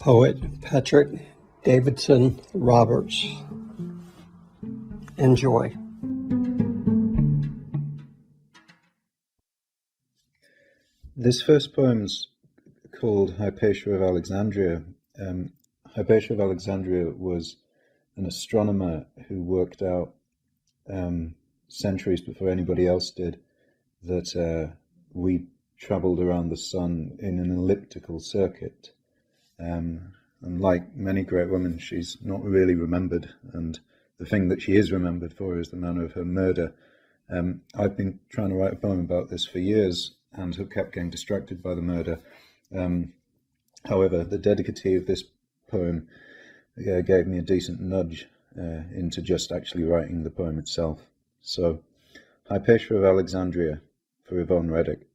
Poet Patrick Davidson Roberts. Enjoy. This first poem's called Hypatia of Alexandria. Hypatia of Alexandria was an astronomer who worked out centuries before anybody else did that we travelled around the sun in an elliptical circuit. And like many great women, she's not really remembered, and the thing that she is remembered for is the manner of her murder. I've been trying to write a poem about this for years and have kept getting distracted by the murder. However, the dedicatee of this poem gave me a decent nudge into just actually writing the poem itself. So, Hypatia of Alexandria, for Yvonne Reddick.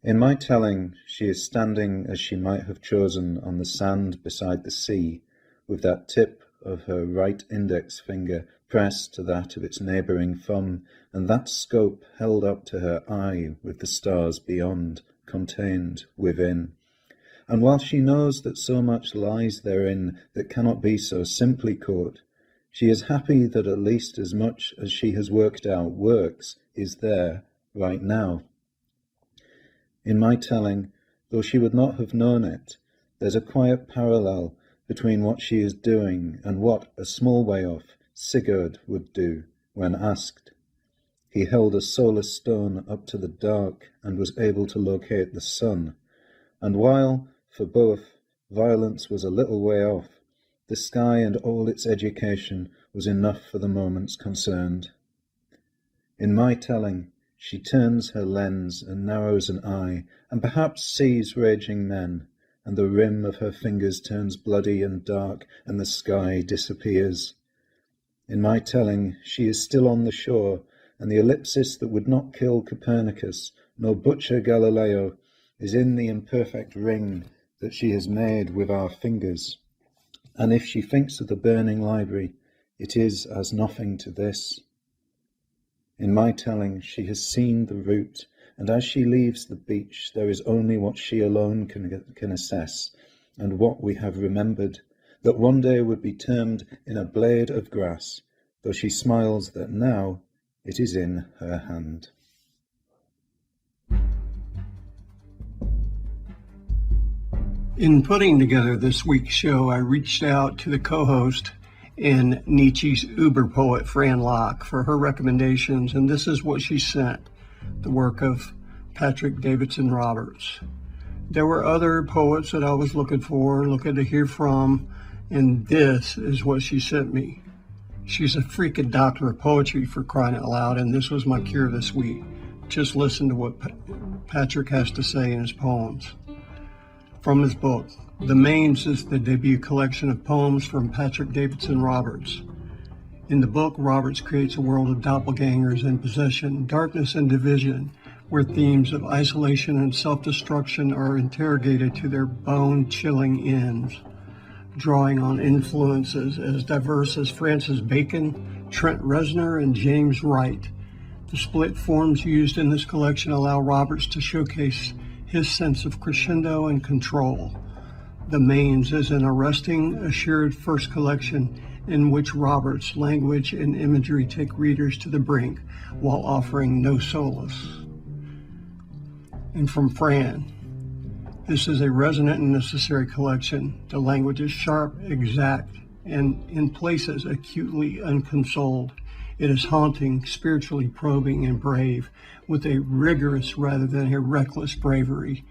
In my telling, she is standing as she might have chosen on the sand beside the sea, with that tip of her right index finger pressed to that of its neighbouring thumb, and that scope held up to her eye with the stars beyond, contained within. And while she knows that so much lies therein that cannot be so simply caught, she is happy that at least as much as she has worked out works is there right now. In my telling, though she would not have known it, there's a quiet parallel between what she is doing and what, a small way off, Sigurd would do when asked. He held a solar stone up to the dark and was able to locate the sun, and while, for both, violence was a little way off, the sky and all its education was enough for the moments concerned. In my telling, she turns her lens and narrows an eye, and perhaps sees raging men, and the rim of her fingers turns bloody and dark, and the sky disappears. In my telling, she is still on the shore, and the ellipsis that would not kill Copernicus, nor butcher Galileo, is in the imperfect ring that she has made with our fingers. And if she thinks of the burning library, it is as nothing to this. In my telling, she has seen the route, and as she leaves the beach, there is only what she alone can assess, and what we have remembered, that one day would be termed in a blade of grass, though she smiles that now it is in her hand. In putting together this week's show, I reached out to the co-host and Nietzsche's uber poet Fran Locke for her recommendations, and this is what she sent: the work of Patrick Davidson Roberts. There were other poets that I was looking to hear from, and this is what she sent me. She's a freaking doctor of poetry, for crying out loud, and this was my cure this week. Just listen to what Patrick has to say in his poems. From his book, The Mains is the debut collection of poems from Patrick Davidson Roberts. In the book, Roberts creates a world of doppelgangers and possession, darkness and division, where themes of isolation and self-destruction are interrogated to their bone-chilling ends, drawing on influences as diverse as Francis Bacon, Trent Reznor, and James Wright. The split forms used in this collection allow Roberts to showcase his sense of crescendo and control. The Mains is an arresting, assured first collection in which Roberts' language and imagery take readers to the brink while offering no solace. And from Fran, this is a resonant and necessary collection. The language is sharp, exact, and in places acutely unconsoled. It is haunting, spiritually probing, and brave, with a rigorous rather than a reckless bravery.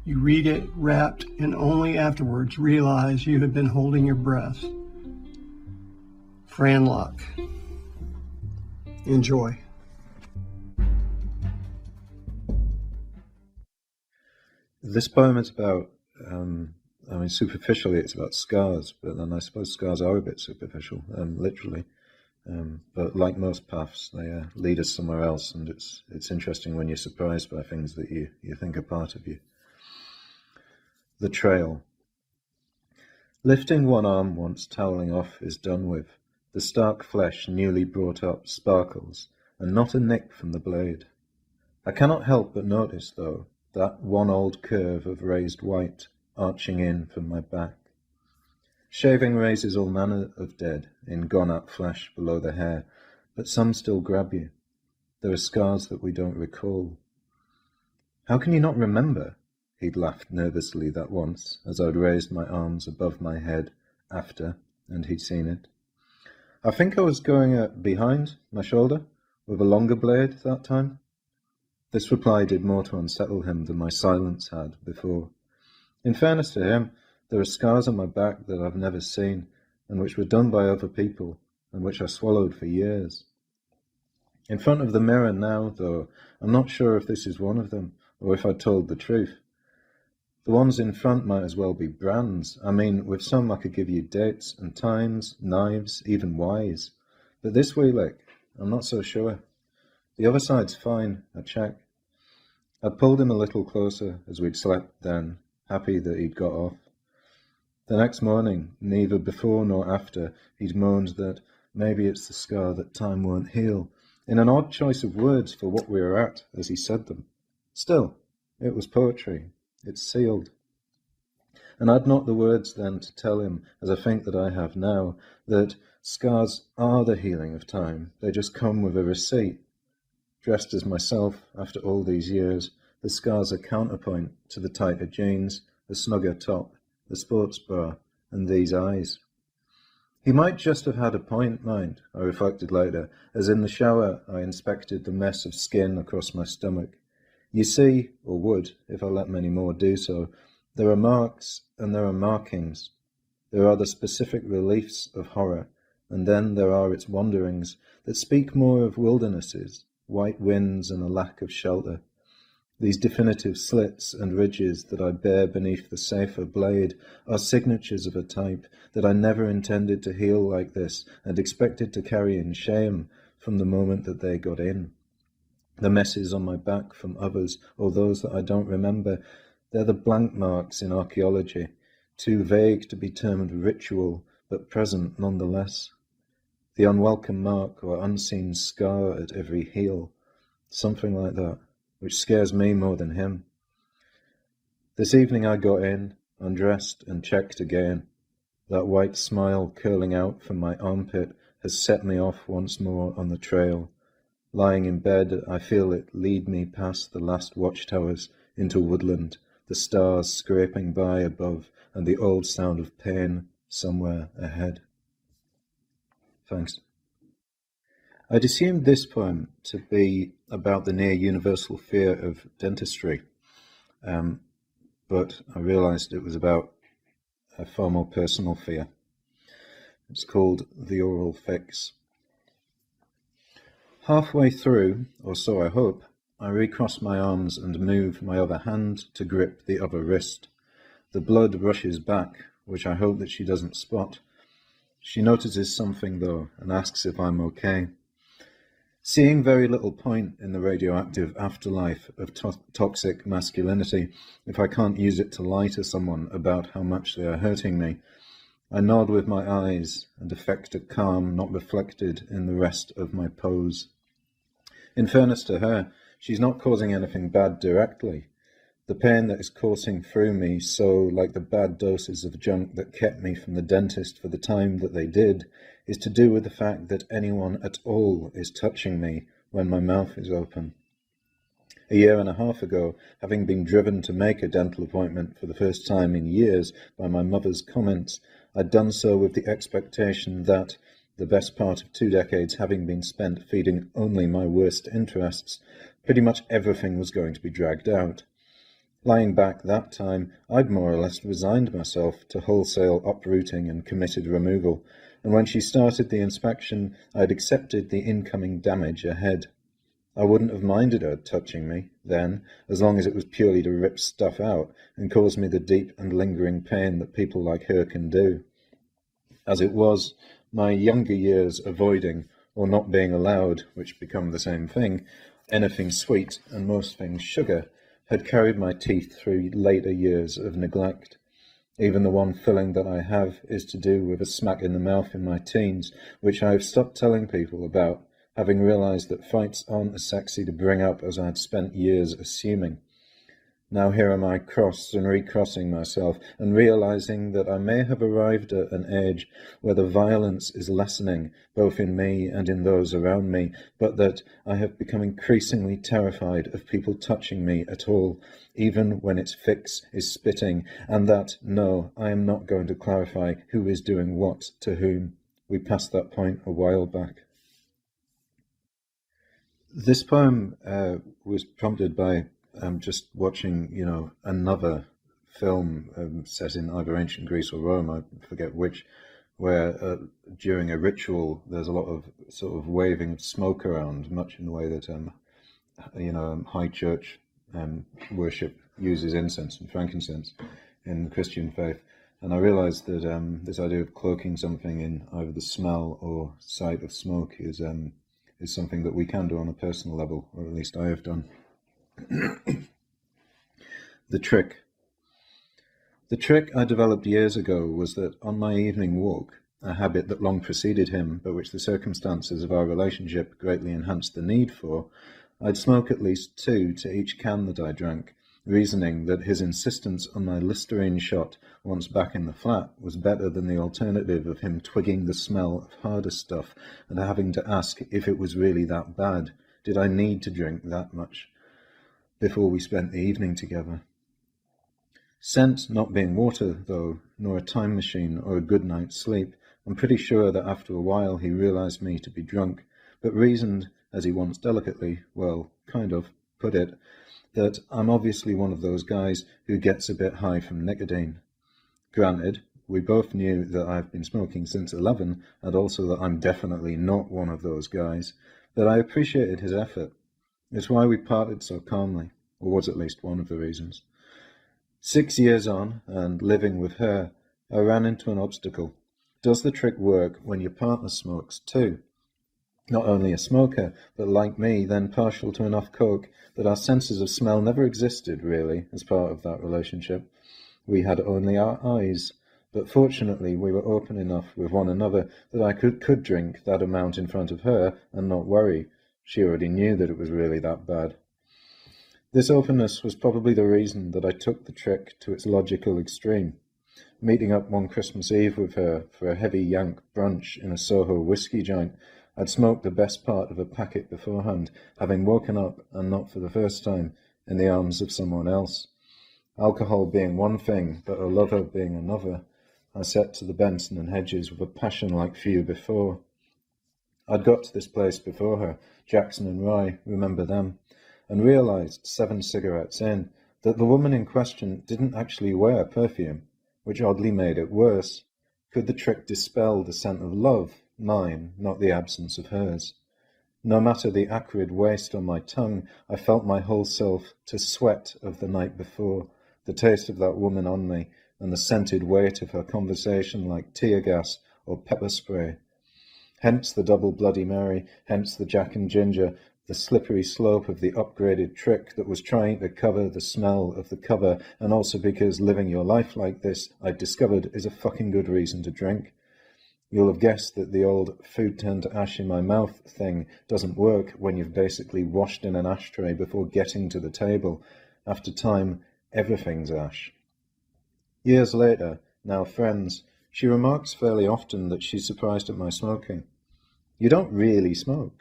You read it rapt, and only afterwards realize you have been holding your breath. Fran Locke. Enjoy. This poem is about, superficially it's about scars, but then I suppose scars are a bit superficial, literally. But like most paths, they lead us somewhere else, and it's interesting when you're surprised by things that you think are part of you. The trail. Lifting one arm once toweling off is done with. The stark flesh newly brought up sparkles, and not a nick from the blade. I cannot help but notice, though, that one old curve of raised white arching in from my back. Shaving raises all manner of dead in gone-up flesh below the hair, but some still grab you. There are scars that we don't recall. How can you not remember? He'd laughed nervously that once, as I'd raised my arms above my head after, and he'd seen it. I think I was going behind my shoulder, with a longer blade that time. This reply did more to unsettle him than my silence had before. In fairness to him, there are scars on my back that I've never seen, and which were done by other people, and which I swallowed for years. In front of the mirror now, though, I'm not sure if this is one of them, or if I told the truth. The ones in front might as well be brands. I mean, with some I could give you dates and times, knives, even Ys. But this wee lick, I'm not so sure. The other side's fine, I check. I pulled him a little closer as we'd slept then, happy that he'd got off. The next morning, neither before nor after, he'd moaned that maybe it's the scar that time won't heal, in an odd choice of words for what we were at as he said them. Still, it was poetry. It's sealed. And I'd not the words then to tell him, as I think that I have now, that scars are the healing of time. They just come with a receipt. Dressed as myself after all these years, the scars are counterpoint to the tighter jeans, the snugger top, the sports bra, and these eyes. He might just have had a point, mind, I reflected later, as in the shower I inspected the mess of skin across my stomach. You see, or would, if I let many more do so, there are marks and there are markings. There are the specific reliefs of horror, and then there are its wanderings that speak more of wildernesses, white winds and a lack of shelter. These definitive slits and ridges that I bear beneath the safer blade are signatures of a type that I never intended to heal like this and expected to carry in shame from the moment that they got in. The messes on my back from others, or those that I don't remember, they're the blank marks in archaeology, too vague to be termed ritual, but present nonetheless. The unwelcome mark or unseen scar at every heel, something like that, which scares me more than him. This evening I got in, undressed and checked again. That white smile curling out from my armpit has set me off once more on the trail. Lying in bed, I feel it lead me past the last watchtowers into woodland, the stars scraping by above, and the old sound of pain somewhere ahead. Thanks. I'd assumed this poem to be about the near universal fear of dentistry, but I realised it was about a far more personal fear. It's called The Oral Fix. Halfway through, or so I hope, I recross my arms and move my other hand to grip the other wrist. The blood rushes back, which I hope that she doesn't spot. She notices something, though, and asks if I'm okay. Seeing very little point in the radioactive afterlife of toxic masculinity, if I can't use it to lie to someone about how much they are hurting me, I nod with my eyes and affect a calm not reflected in the rest of my pose. In fairness to her, she's not causing anything bad directly. The pain that is coursing through me, so like the bad doses of junk that kept me from the dentist for the time that they did, is to do with the fact that anyone at all is touching me when my mouth is open. A year and a half ago, having been driven to make a dental appointment for the first time in years by my mother's comments, I'd done so with the expectation that, the best part of 2 decades having been spent feeding only my worst interests, pretty much everything was going to be dragged out. Lying back that time, I'd more or less resigned myself to wholesale uprooting and committed removal, and when she started the inspection, I'd accepted the incoming damage ahead. I wouldn't have minded her touching me, then, as long as it was purely to rip stuff out and cause me the deep and lingering pain that people like her can do. As it was, my younger years avoiding, or not being allowed, which become the same thing, anything sweet and most things sugar, had carried my teeth through later years of neglect. Even the one filling that I have is to do with a smack in the mouth in my teens, which I have stopped telling people about, having realised that fights aren't as sexy to bring up as I had spent years assuming. Now here am I cross and recrossing myself, and realizing that I may have arrived at an age where the violence is lessening, both in me and in those around me, but that I have become increasingly terrified of people touching me at all, even when its fix is spitting, and that, no, I am not going to clarify who is doing what to whom. We passed that point a while back. This poem was prompted by just watching, another film set in either ancient Greece or Rome, I forget which, where during a ritual there's a lot of sort of waving of smoke around, much in the way that high church worship uses incense and frankincense in the Christian faith. And I realized that this idea of cloaking something in either the smell or sight of smoke is something that we can do on a personal level, or at least I have done. The trick. The trick I developed years ago was that on my evening walk, a habit that long preceded him, but which the circumstances of our relationship greatly enhanced the need for, I'd smoke at least 2 to each can that I drank, reasoning that his insistence on my Listerine shot once back in the flat was better than the alternative of him twigging the smell of harder stuff and having to ask if it was really that bad. Did I need to drink that much before we spent the evening together? Scent not being water, though, nor a time machine or a good night's sleep, I'm pretty sure that after a while he realized me to be drunk, but reasoned, as he once delicately, well, kind of, put it, that I'm obviously one of those guys who gets a bit high from nicotine. Granted, we both knew that I've been smoking since 11, and also that I'm definitely not one of those guys, but I appreciated his effort. It's why we parted so calmly, or was at least one of the reasons. 6 years on, and living with her, I ran into an obstacle. Does the trick work when your partner smokes too? Not only a smoker, but like me, then partial to enough coke that our senses of smell never existed, really, as part of that relationship. We had only our eyes, but fortunately we were open enough with one another that I could drink that amount in front of her and not worry. She already knew that it was really that bad. This openness was probably the reason that I took the trick to its logical extreme. Meeting up one Christmas Eve with her for a heavy yank brunch in a Soho whiskey joint, I'd smoked the best part of a packet beforehand, having woken up, and not for the first time, in the arms of someone else. Alcohol being one thing, but a lover being another, I set to the Benson and Hedges with a passion like few before. I'd got to this place before her, Jackson and Rye, remember them, and realized 7 cigarettes in that the woman in question didn't actually wear perfume, which oddly made it worse. Could the trick dispel the scent of love? Mine, not the absence of hers. No matter the acrid waste on my tongue, I felt my whole self to sweat of the night before, the taste of that woman on me, and the scented weight of her conversation like tear gas or pepper spray. Hence the double Bloody Mary, hence the Jack and Ginger, the slippery slope of the upgraded trick that was trying to cover the smell of the cover, and also because living your life like this, I'd discovered, is a fucking good reason to drink. You'll have guessed that the old food turned to ash in my mouth thing doesn't work when you've basically washed in an ashtray before getting to the table. After time, everything's ash. Years later, now friends, she remarks fairly often that she's surprised at my smoking. You don't really smoke.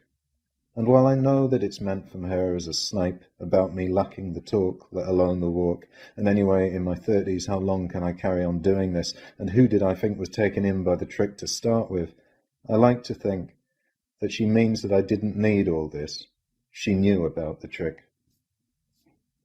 And while I know that it's meant from her as a snipe about me lacking the talk, let alone the walk, and anyway, in my 30s, how long can I carry on doing this, and who did I think was taken in by the trick to start with, I like to think that she means that I didn't need all this. She knew about the trick.